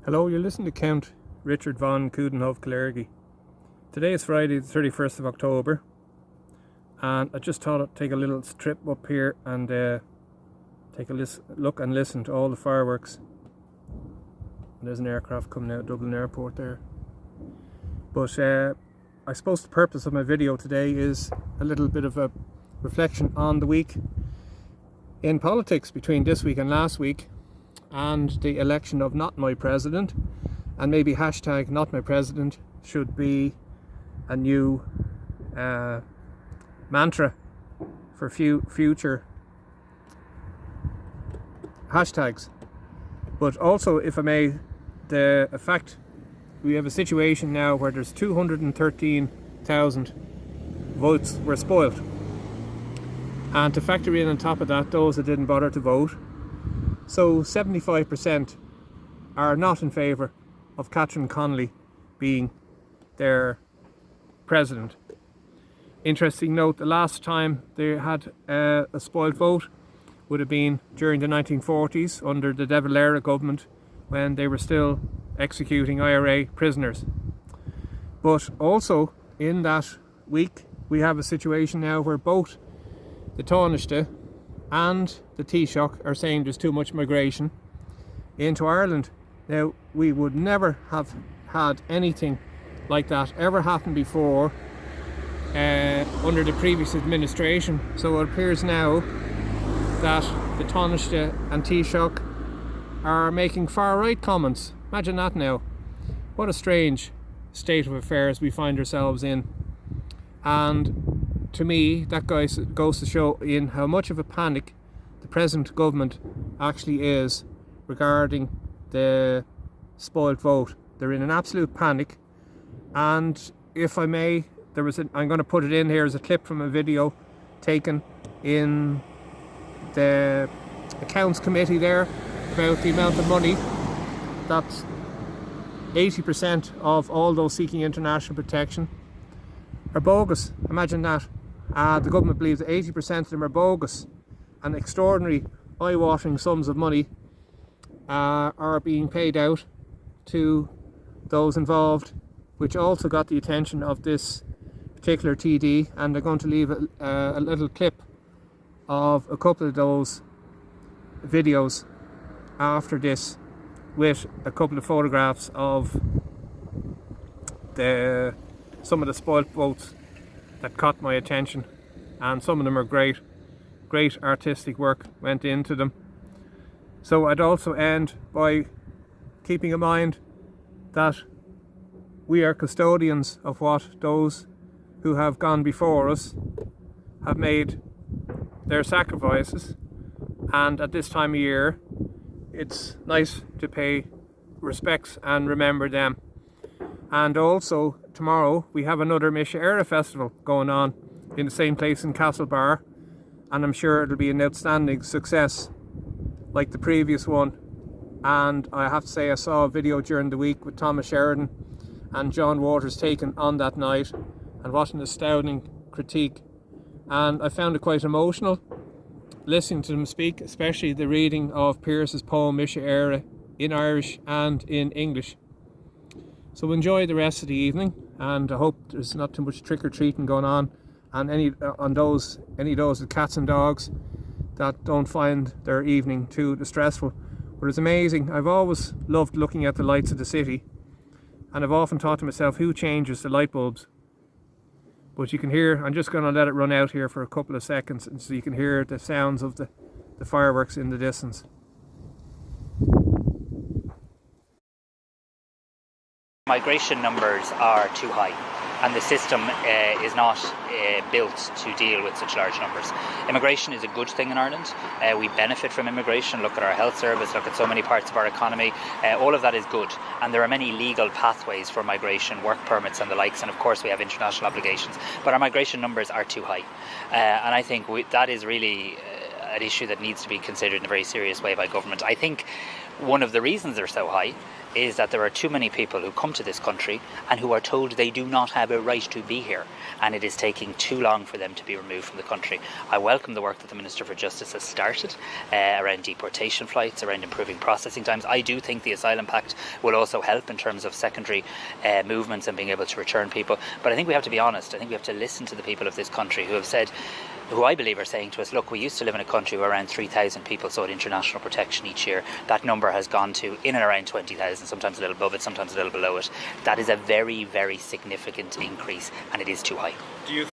Hello, you're listening to Count Richard von Coudenhove-Kalergi. Today is Friday the 31st of October, and I just thought I'd take a little trip up here and take a look and listen to all the fireworks. And there's an aircraft coming out of Dublin Airport there. But I suppose the purpose of my video today is a little bit of a reflection on the week in politics between this week and last week, and the election of not my president, and maybe hashtag not my president should be a new mantra for future hashtags. But also, if I may, the fact we have a situation now where there's 213,000 votes were spoiled, and to factor in on top of that those that didn't bother to vote. So 75% are not in favour of Catherine Connolly being their president. Interesting note, the last time they had a spoiled vote would have been during the 1940s under the De Valera government, when they were still executing IRA prisoners. But also in that week we have a situation now where both the Tánaiste and the Taoiseach are saying there's too much migration into Ireland. Now, we would never have had anything like that ever happen before under the previous administration. So it appears now that the Tánaiste and Taoiseach are making far-right comments. Imagine that now. What a strange state of affairs we find ourselves in. And to me, that goes to show in how much of a panic the present government actually is regarding the spoiled vote. They're in an absolute panic. And if I may, I'm going to put it in here as a clip from a video taken in the accounts committee there about the amount of money that 80% of all those seeking international protection are bogus. Imagine that. The government believes that 80% of them are bogus, and extraordinary, eye-watering sums of money are being paid out to those involved, which also got the attention of this particular TD. And they're going to leave a little clip of a couple of those videos after this, with a couple of photographs of some of the spoilt votes that caught my attention, and some of them are great artistic work went into them. So I'd also end by keeping in mind that we are custodians of what those who have gone before us have made their sacrifices, and at this time of year it's nice to pay respects and remember them. And also tomorrow we have another Mise Éire festival going on in the same place in Castlebar, and I'm sure it'll be an outstanding success like the previous one. And I have to say, I saw a video during the week with Thomas Sheridan and John Waters taken on that night, and what an astounding critique. And I found it quite emotional listening to them speak, especially the reading of Pearse's poem Mise Éire in Irish and in English. So enjoy the rest of the evening, and I hope there's not too much trick-or-treating going on, and any of those with cats and dogs that don't find their evening too distressful. But it's amazing. I've always loved looking at the lights of the city, and I've often thought to myself, who changes the light bulbs? But you can hear, I'm just going to let it run out here for a couple of seconds, and so you can hear the sounds of the fireworks in the distance. Migration numbers are too high, and the system is not built to deal with such large numbers. Immigration is a good thing in Ireland. We benefit from immigration. Look at our health service, look at so many parts of our economy. All of that is good, and there are many legal pathways for migration, work permits and the likes, and of course we have international obligations. But our migration numbers are too high, and I think that is really an issue that needs to be considered in a very serious way by government. I think one of the reasons they're so high is that there are too many people who come to this country and who are told they do not have a right to be here, and it is taking too long for them to be removed from the country. I welcome the work that the Minister for Justice has started around deportation flights, around improving processing times. I do think the Asylum Pact will also help in terms of secondary movements and being able to return people. But I think we have to be honest. I think we have to listen to the people of this country who have said, who I believe are saying to us, look, we used to live in a country where around 3,000 people sought international protection each year. That number has gone to in and around 20,000, sometimes a little above it, sometimes a little below it. That is a very, very significant increase, and it is too high. Do you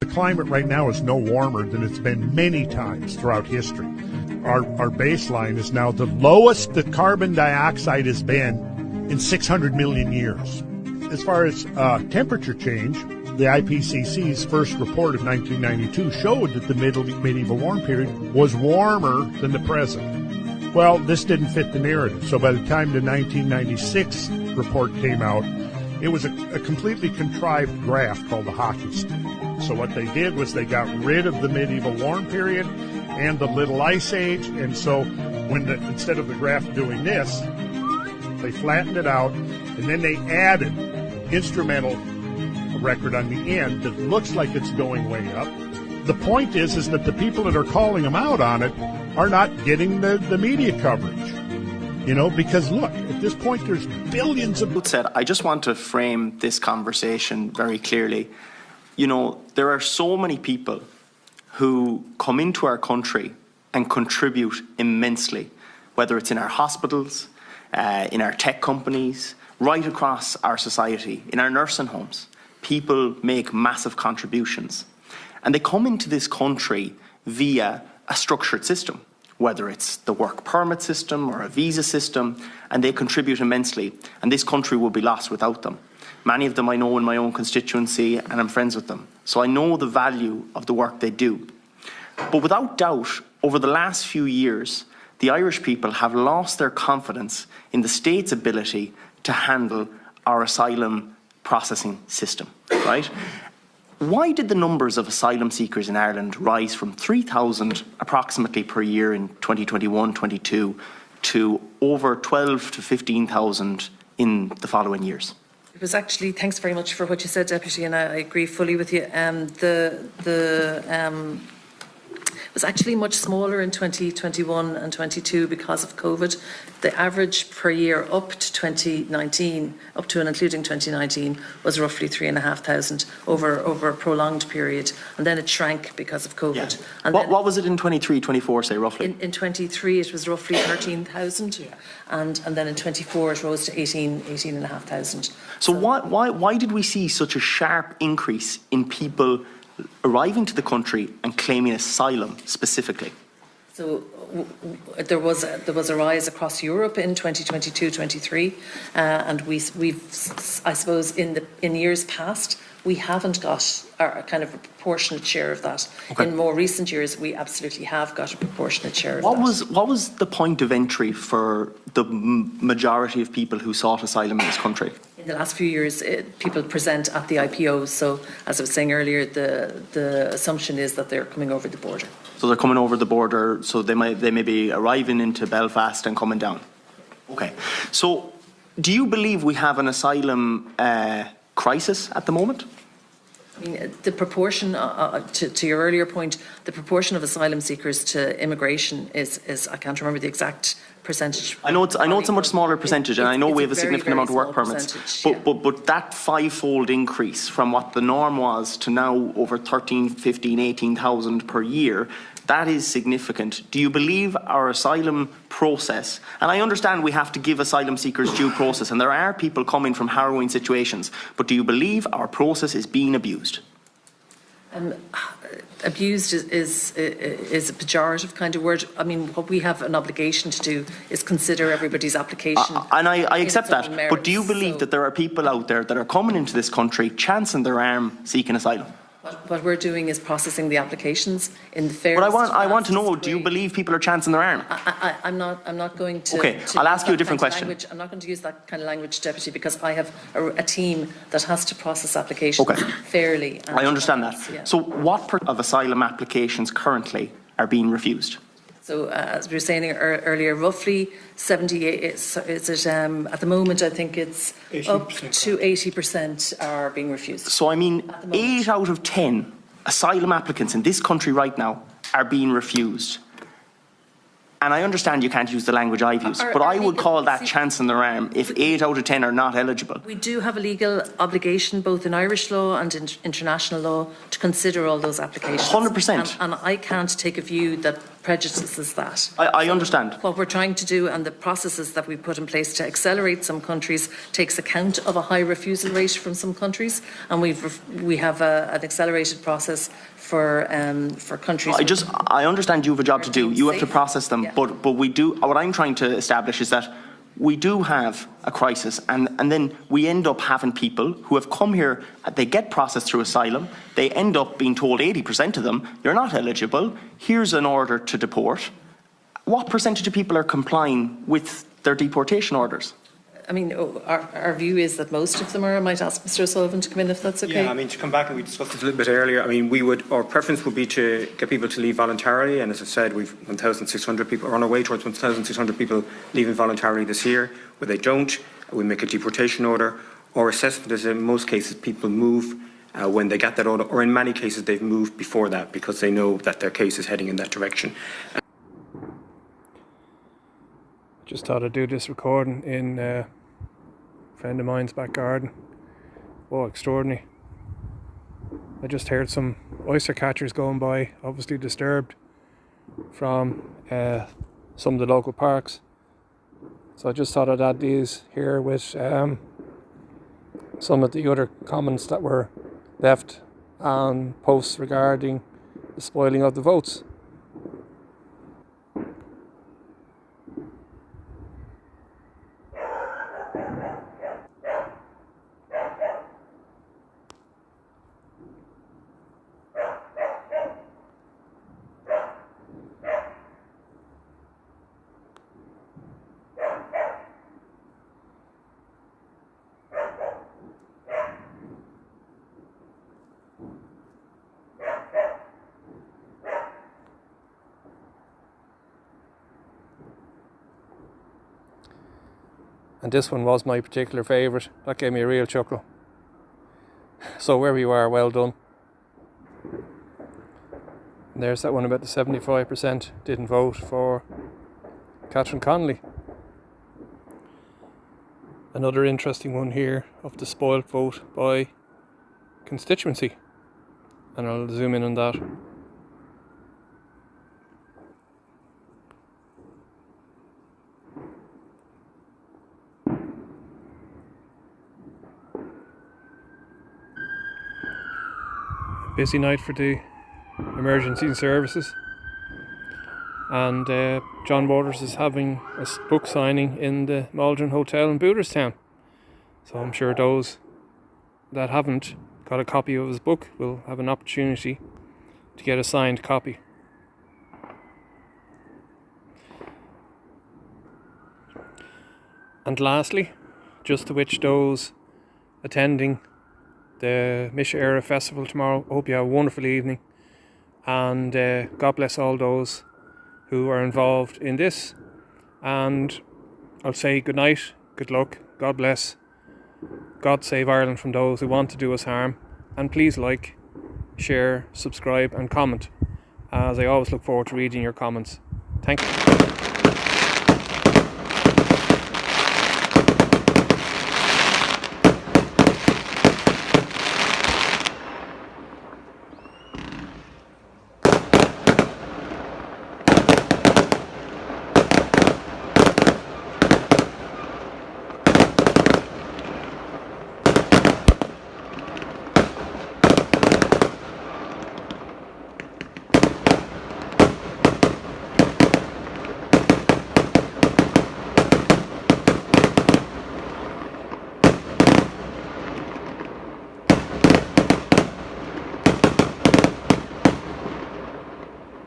The climate right now is no warmer than it's been many times throughout history. Our baseline is now the lowest that carbon dioxide has been in 600 million years. As far as temperature change, the IPCC's first report of 1992 showed that the medieval warm period was warmer than the present. Well, this didn't fit the narrative, so by the time the 1996 report came out, it was a completely contrived graph called the hockey stick. So what they did was they got rid of the medieval warm period and the Little Ice Age, and so instead of the graph doing this, they flattened it out, and then they added instrumental record on the end that looks like it's going way up. The point is that the people that are calling them out on it are not getting the media coverage. You know, because look, at this point there's billions of... Said, I just want to frame this conversation very clearly. You know, there are so many people who come into our country and contribute immensely, whether it's in our hospitals, in our tech companies, right across our society, in our nursing homes. People make massive contributions. And they come into this country via a structured system, whether it's the work permit system or a visa system, and they contribute immensely. And this country will be lost without them. Many of them I know in my own constituency, and I'm friends with them. So I know the value of the work they do. But without doubt, over the last few years, the Irish people have lost their confidence in the state's ability to handle our asylum processing system, right? Why did the numbers of asylum seekers in Ireland rise from 3,000 approximately per year in 2021-22 to over 12 to 15,000 in the following years? It was actually, thanks very much for what you said, Deputy, and I agree fully with you. It was actually much smaller in 2021 and 22 because of COVID. The average per year up to 2019, up to and including 2019, was roughly 3,500 over a prolonged period, and then it shrank because of COVID. Yeah. And what was it in 23, 24, say, roughly? In 23 it was roughly 13,000, and then in 24 it rose to 18,500. So why did we see such a sharp increase in people arriving to the country and claiming asylum specifically? So there was a rise across Europe in 2022-23, and we've I suppose in years past we haven't got a kind of a proportionate share of that. Okay. In more recent years, we absolutely have got a proportionate share of that. What was the point of entry for the majority of people who sought asylum in this country? In the last few years, people present at the IPOs. So, as I was saying earlier, the assumption is that they're coming over the border. So they're coming over the border. So they may be arriving into Belfast and coming down. Okay. So, do you believe we have an asylum crisis at the moment? I mean, the proportion, to your earlier point, the proportion of asylum seekers to immigration is I can't remember the exact percentage. I know it's a much smaller percentage, and I know we have a significant amount of work permits. But that five-fold increase from what the norm was to now over 13, 15, 18,000 per year, that is significant. Do you believe our asylum process, and I understand we have to give asylum seekers due process, and there are people coming from harrowing situations, but do you believe our process is being abused? Abused is a pejorative kind of word. I mean, what we have an obligation to do is consider everybody's application. And I accept that, but do you believe that there are people out there that are coming into this country, chancing their arm, seeking asylum? What we're doing is processing the applications in the fairest. But I want to know, fastest do you way. believe people are chancing their arm? I'm not going to. Okay, to I'll use ask you a that different kind of question. language. I'm not going to use that kind of language, Deputy, because I have a team that has to process applications fairly. I understand that. Yeah. So what of asylum applications currently are being refused? So, as we were saying earlier, roughly 78, at the moment, I think it's up to 80% are being refused. So I mean, 8 out of 10 asylum applicants in this country right now are being refused. And I understand you can't use the language I've used, but I would call that chancing their arm if 8 out of 10 are not eligible. We do have a legal obligation, both in Irish law and in international law, to consider all those applications. 100%. And I can't take a view that prejudices that. I understand. What we're trying to do, and the processes that we put in place to accelerate some countries, takes account of a high refusal rate from some countries, and we have an accelerated process for countries. I understand you have a job to do. You have to process them, Yeah. but we do. What I'm trying to establish is that we do have a crisis, and then we end up having people who have come here, they get processed through asylum, they end up being told 80% of them, you're not eligible, here's an order to deport. What percentage of people are complying with their deportation orders? I mean, our view is that most of them are. I might ask Mr. O'Sullivan to come in if that's okay. Yeah, I mean, to come back, and we discussed this a little bit earlier, I mean, our preference would be to get people to leave voluntarily, and as I said, we've 1,600 people, are on our way towards 1,600 people leaving voluntarily this year. Where they don't, we make a deportation order. Our assessment is in most cases people move when they get that order, or in many cases they've moved before that because they know that their case is heading in that direction. Just thought I'd do this recording in a friend of mine's back garden. Oh, extraordinary. I just heard some oyster catchers going by, obviously disturbed from some of the local parks. So I just thought I'd add these here with some of the other comments that were left on posts regarding the spoiling of the votes. And this one was my particular favourite. That gave me a real chuckle. So wherever you are, well done. And there's that one about the 75% didn't vote for Catherine Connolly. Another interesting one here of the spoilt vote by constituency. And I'll zoom in on that. Busy night for the emergency services, and John Waters is having a book signing in the Maldron Hotel in Booterstown, so I'm sure those that haven't got a copy of his book will have an opportunity to get a signed copy. And lastly, just to wish those attending the Mise Éire festival tomorrow, hope you have a wonderful evening, and God bless all those who are involved in this, and I'll say good night, good luck, God bless, God save Ireland from those who want to do us harm, and please like, share, subscribe and comment, as I always look forward to reading your comments. Thank you.